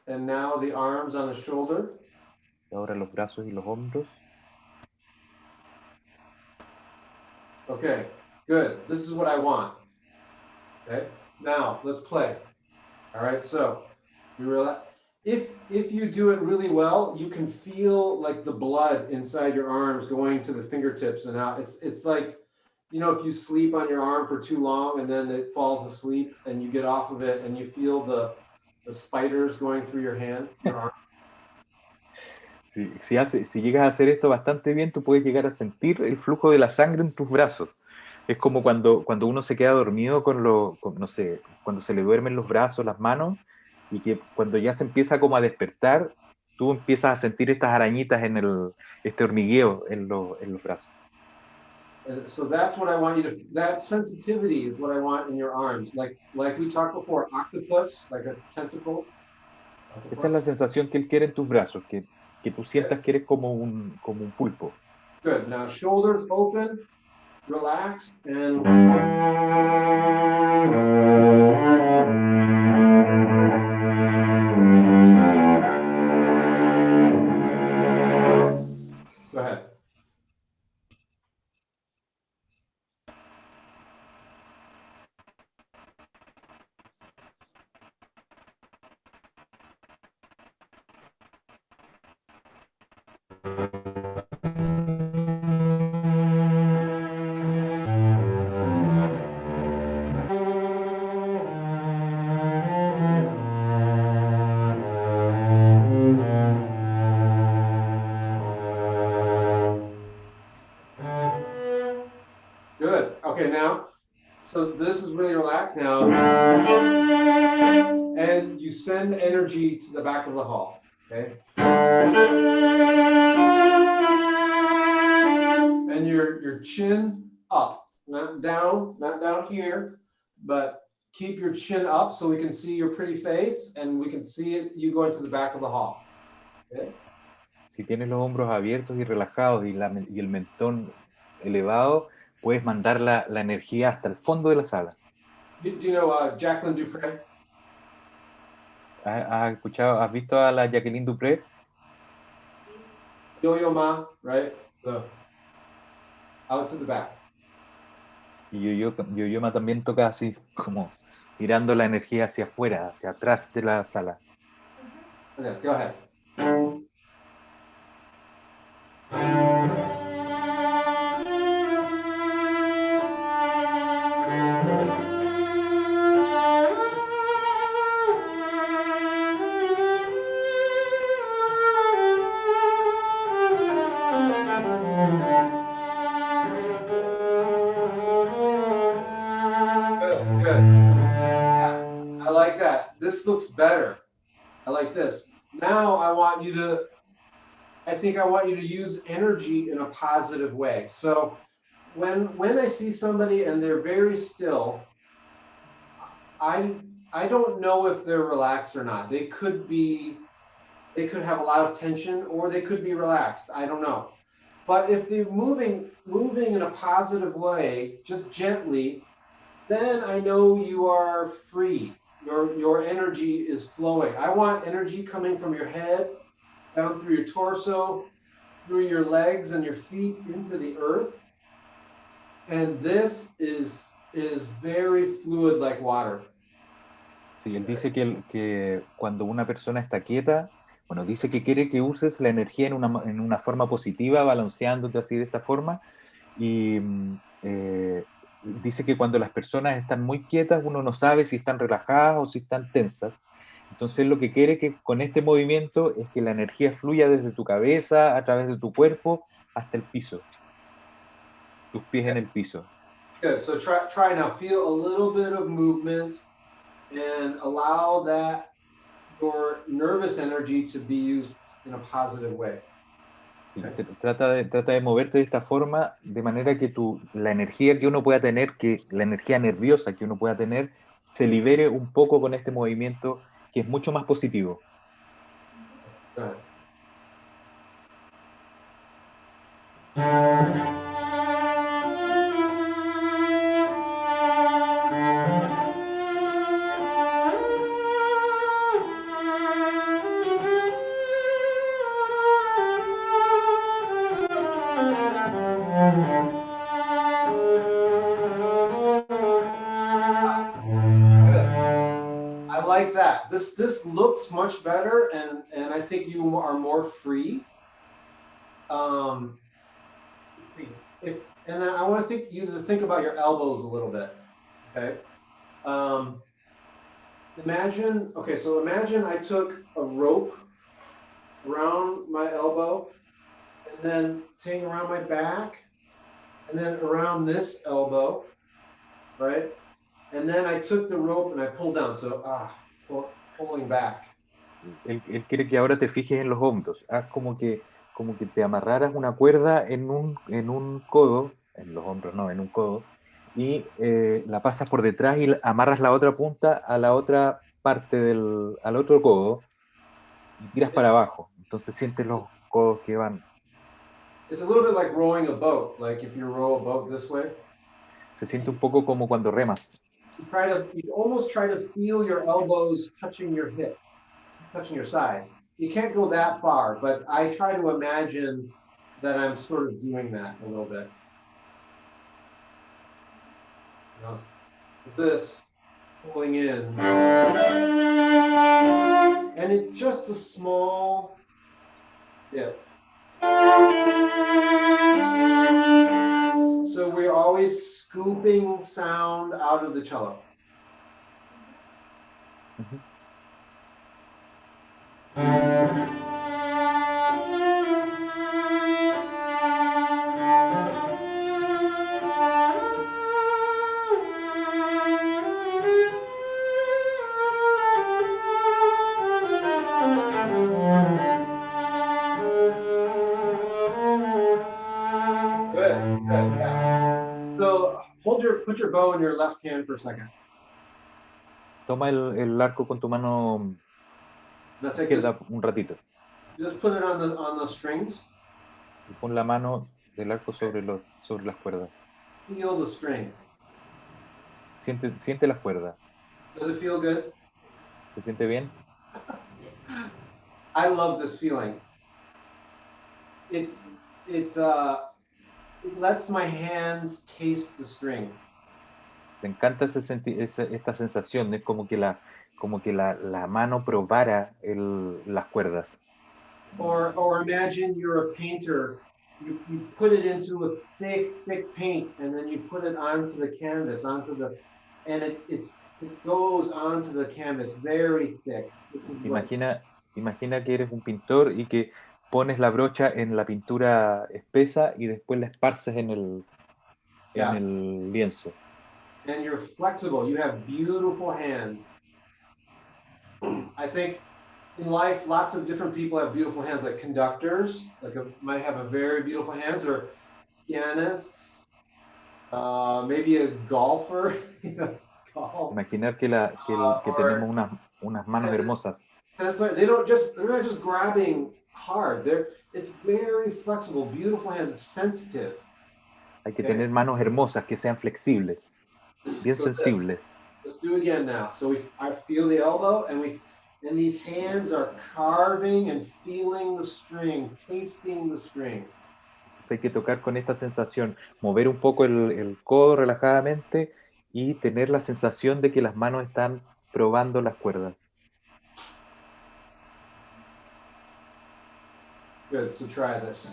And now the arms on the shoulder. Y ahora los brazos y los hombros. Okay, good. This is what I want. Okay, now let's play. All right, so you relax. If you do it really well, you can feel like the blood inside your arms going to the fingertips and out. It's like, you know, if you sleep on your arm for too long and then it falls asleep and you get off of it and you feel the spiders going through your hand, your arm. Si llegas a hacer esto bastante bien, tú puedes llegar a sentir el flujo de la sangre en tus brazos. Es como cuando uno se queda dormido no sé, cuando se le duermen los brazos, las manos, y que cuando ya se empieza como a despertar, tú empiezas a sentir estas arañitas este hormigueo en los brazos. And so that's what I want you to, that sensitivity is what I want in your arms. Like we talked before, octopus, like a tentacles. Esa es la sensación que él quiere en tus brazos, que tú sientas que eres como un pulpo. Good. Now shoulders open, relax, and go ahead. Good. Okay, now, so this is really relaxed now. And you send energy to the back of the hall, okay? And your chin up, not down here, but keep your chin up so we can see your pretty face and we can see you going to the back of the hall. Okay? Si tienes los hombros abiertos y relajados y el mentón elevado, puedes mandar la energía hasta el fondo de la sala. Do you know Jacqueline Dupré? ¿Has visto a la Jacqueline Dupré? Yo-Yo Ma, right? Out to the back. Y Yo-Yo también toca así, como tirando la energía hacia afuera, hacia atrás de la sala. Okay, go ahead. this looks better. I like this. Now I think I want you to use energy in a positive way. So when I see somebody and they're very still, I don't know if they're relaxed or not. They could have a lot of tension, or they could be relaxed. I don't know. But if they're moving in a positive way, just gently, then I know you are free. Your energy is flowing. I want energy coming from your head, down through your torso, through your legs and your feet into the earth. And this is very fluid like water. Sí, él dice que cuando una persona está quieta, bueno, dice que quiere que uses la energía en una forma positiva, balanceándote así de esta forma, y dice que cuando las personas están muy quietas, uno no sabe si están relajadas o si están tensas. Entonces lo que quiere que con este movimiento es que la energía fluya desde tu cabeza, a través de tu cuerpo, hasta el piso, tus pies en el piso. Good, so try now, feel a little bit of movement and allow your nervous energy to be used in a positive way. Trata de moverte de esta forma, de manera que la energía que uno pueda tener, que la energía nerviosa que uno pueda tener, se libere un poco con este movimiento que es mucho más positivo. Go ahead. I like that. This looks much better, and I think you are more free. Let's see. And then I want you to think about your elbows a little bit. Okay. Imagine I took a rope around my elbow, and then taking around my back, and then around this elbow, right? And then I took the rope and I pulled down. So pulling back. Él quiere que ahora te fijes en los hombros. Haz como que te amarraras una cuerda en un codo, en los hombros no, en un codo, y la pasas por detrás y amarras la otra punta a la otra parte al otro codo y tiras para abajo. Entonces sientes los codos que van. It's a little bit like rowing a boat, like if you row a boat this way. Se siente un poco como cuando remas. You almost try to feel your elbows touching your hip, touching your side. You can't go that far, but I try to imagine that I'm sort of doing that a little bit. You know, this pulling in, and it's just a small dip. So we're always scooping sound out of the cello. Uh-huh. Good, yeah. So put your bow in your left hand for a second. Toma el arco con tu mano Now take this, izquierda un ratito. just put it on the strings. Y pon la mano del arco sobre las cuerdas. Feel the string. Siente las cuerdas. Does it feel good? ¿Se siente bien? I love this feeling. It lets my hands taste the string. Me encanta esta sensación, es como que la mano probara las cuerdas. Or imagine you're a painter. You put it into a thick paint, and then you put it onto the canvas, and it goes onto the canvas very thick. Imagina que eres un pintor y que pones la brocha en la pintura espesa y después la esparces en el lienzo. And you're flexible. You have beautiful hands. I think in life, lots of different people have beautiful hands, like conductors, might have a very beautiful hands, or pianists, maybe a golfer, golf. Imaginar que tenemos unas manos hermosas. Tennis player, they're not just grabbing hard. It's very flexible, beautiful hands, it's sensitive. Hay que tener manos hermosas que sean flexibles, bien sensibles. Let's do it again now. So I feel the elbow, and these hands are carving and feeling the string, tasting the string. Entonces hay que tocar con esta sensación, mover un poco el codo relajadamente y tener la sensación de que las manos están probando las cuerdas. Good, so try this.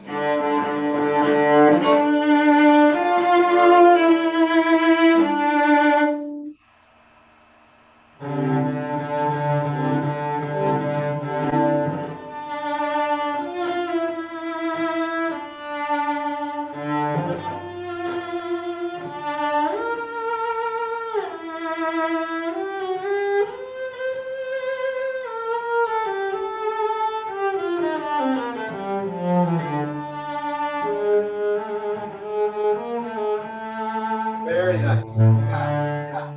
Very nice. Yeah.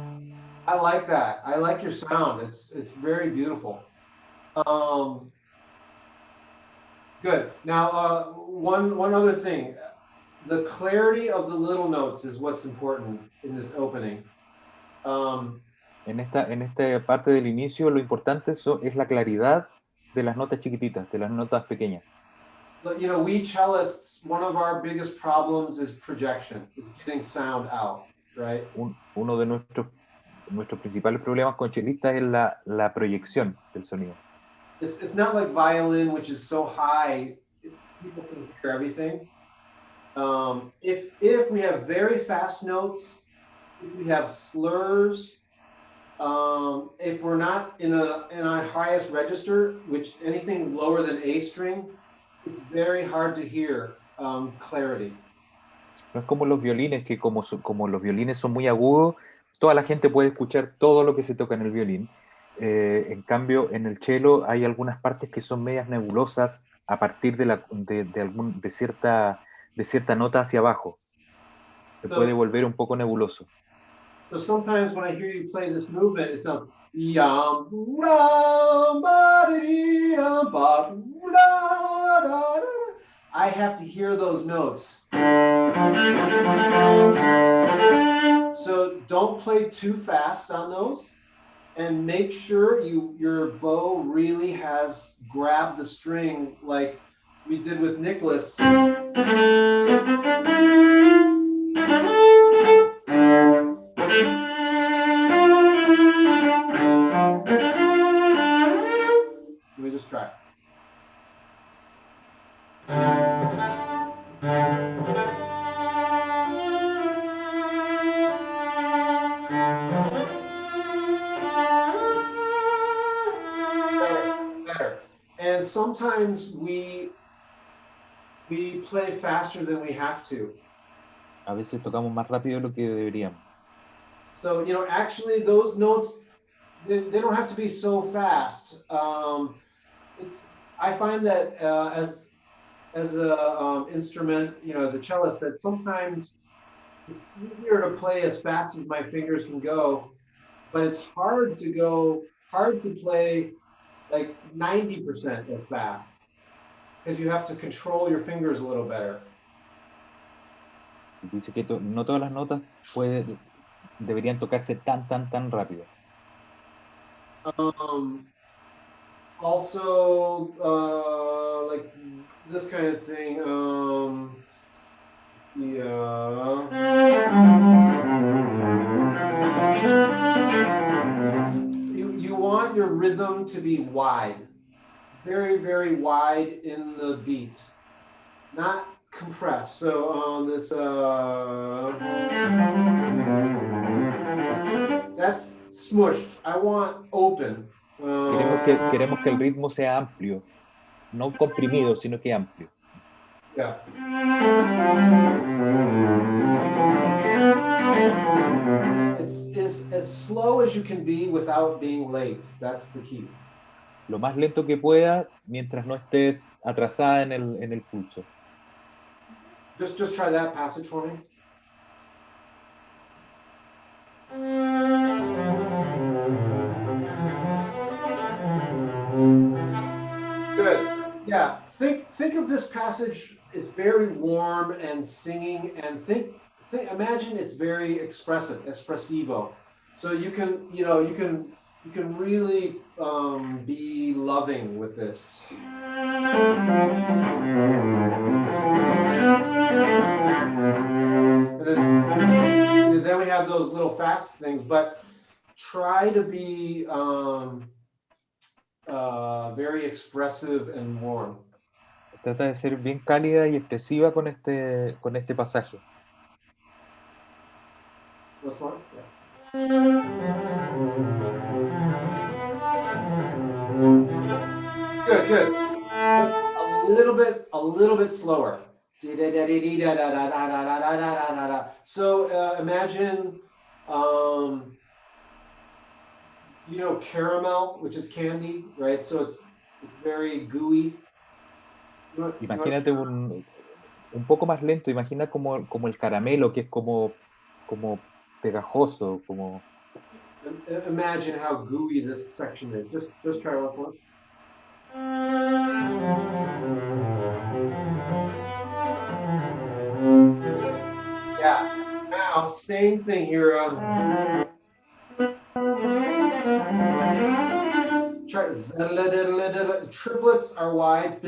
I like that. I like your sound. It's very beautiful. Good. Now, one other thing. The clarity of the little notes is what's important in this opening. En esta parte del inicio, lo importante es la claridad de las notas chiquititas, de las notas pequeñas. We cellists, one of our biggest problems is projection, is getting sound out, right? Uno de nuestros principales problemas con chelistas es la proyección del sonido. It's not like violin, which is so high, people can hear everything. If we have very fast notes, if we have slurs, if we're not in our highest register, which anything lower than A string, it's very hard to hear clarity. No es como los violines, que como los violines son muy agudos, toda la gente puede escuchar todo lo que se toca en el violín. En cambio, en el cello hay algunas partes que son medias nebulosas a partir de cierta nota hacia abajo. Se puede volver un poco nebuloso. So sometimes when I hear you play this movement, it sounds yum, rum, ba, di, di, dum, ba, da, da, da. I have to hear those notes. So don't play too fast on those, and make sure your bow really has grabbed the string like we did with Nicholas. Let me just try. Better. And sometimes we play faster than we have to. A veces tocamos más rápido de lo que deberíamos. So, actually those notes, they don't have to be so fast. I find that as a instrument, as a cellist, that sometimes it's easier to play as fast as my fingers can go, but it's hard to play like 90% as fast, because you have to control your fingers a little better. Dice que no todas las notas deberían tocarse tan rápido. Also, like this kind of thing. You want your rhythm to be wide, very, very wide in the beat, not compressed. So on this, that's smushed. I want open. Queremos que el ritmo sea amplio, no comprimido, sino que amplio. Yeah. It's as slow as you can be without being late. That's the key. Lo más lento que pueda mientras no estés atrasada en el pulso. Just try that passage for me. Good. Yeah. Think of this passage as very warm and singing, and imagine it's very expressive, espressivo. So you can really be loving with this. And then we have those little fast things, but try to be very expressive and warm. Trata de ser bien cálida y expresiva con este pasaje. What's more? Yeah. Good. Just a little bit slower. So imagine, caramel, which is candy, right? So it's very gooey. Imagínate un poco más lento, imagina como el caramelo, que es como pegajoso, como... Imagine how gooey this section is. Just try one more. Yeah. Now, same thing here. Triplets are wide.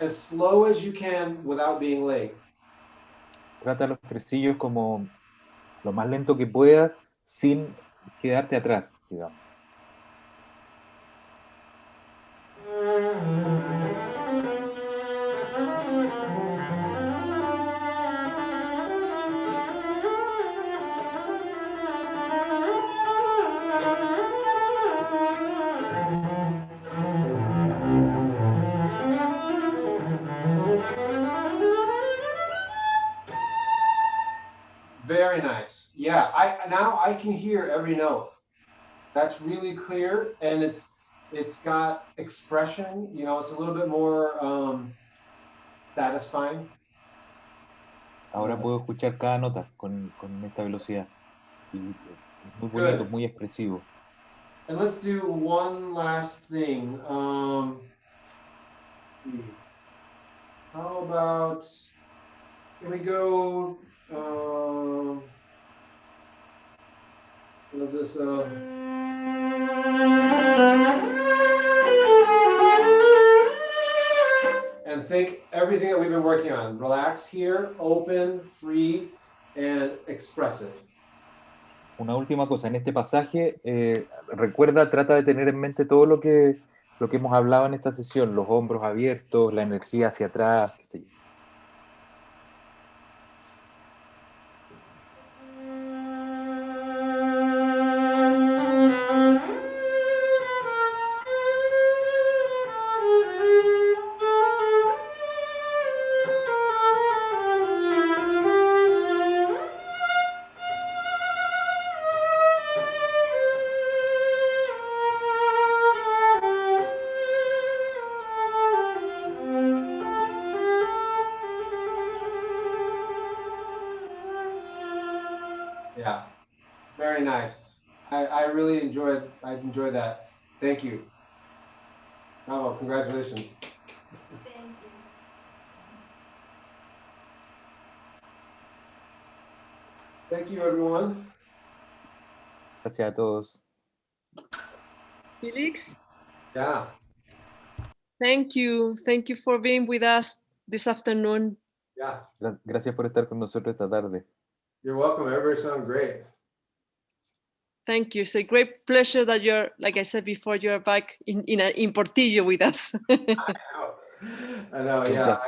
As slow as you can without being late. Trata los tresillos como lo más lento que puedas sin quedarte atrás, digamos. Very nice. Yeah, now I can hear every note. That's really clear, and it's got expression. It's a little bit more satisfying. Ahora puedo escuchar cada nota con esta velocidad. Y muy bonito, Good. muy expresivo. And let's do one last thing. How about, can we go this and think everything that we've been working on. Relax here, open, free, and expressive. Una última cosa, en este pasaje, recuerda, trata de tener en mente todo lo que hemos hablado en esta sesión, los hombros abiertos, la energía hacia atrás, qué sé yo. Yeah, very nice. I really enjoyed that. Thank you. Bravo, congratulations. Thank you. Thank you, everyone. Gracias a todos. Felix, Yeah. thank you. Thank you for being with us this afternoon. Yeah. Gracias por estar con nosotros esta tarde. You're welcome. Everybody sounded great. Thank you. It's a great pleasure that you're, like I said before, you're back in Portillo with us. I know. Yeah.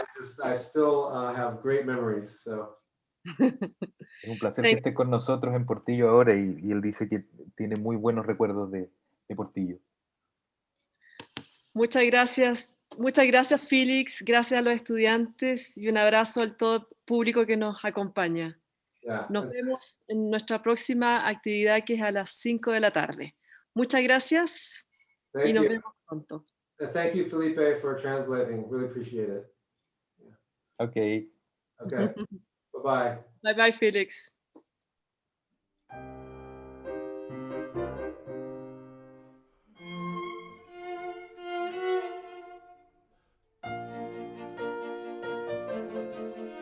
I still have great memories. So. Es un placer que esté con nosotros en Portillo ahora y él dice que tiene muy buenos recuerdos de Portillo. Muchas gracias Muchas gracias, Felix. Gracias a los estudiantes y un abrazo al todo público que nos acompaña. Yeah. Nos vemos en nuestra próxima actividad, que es a las 5 de la tarde. Muchas gracias y Thank nos you. vemos pronto. And thank you, Felipe, for translating. Really appreciate it. Ok. Okay. Bye-bye. Bye bye, Felix.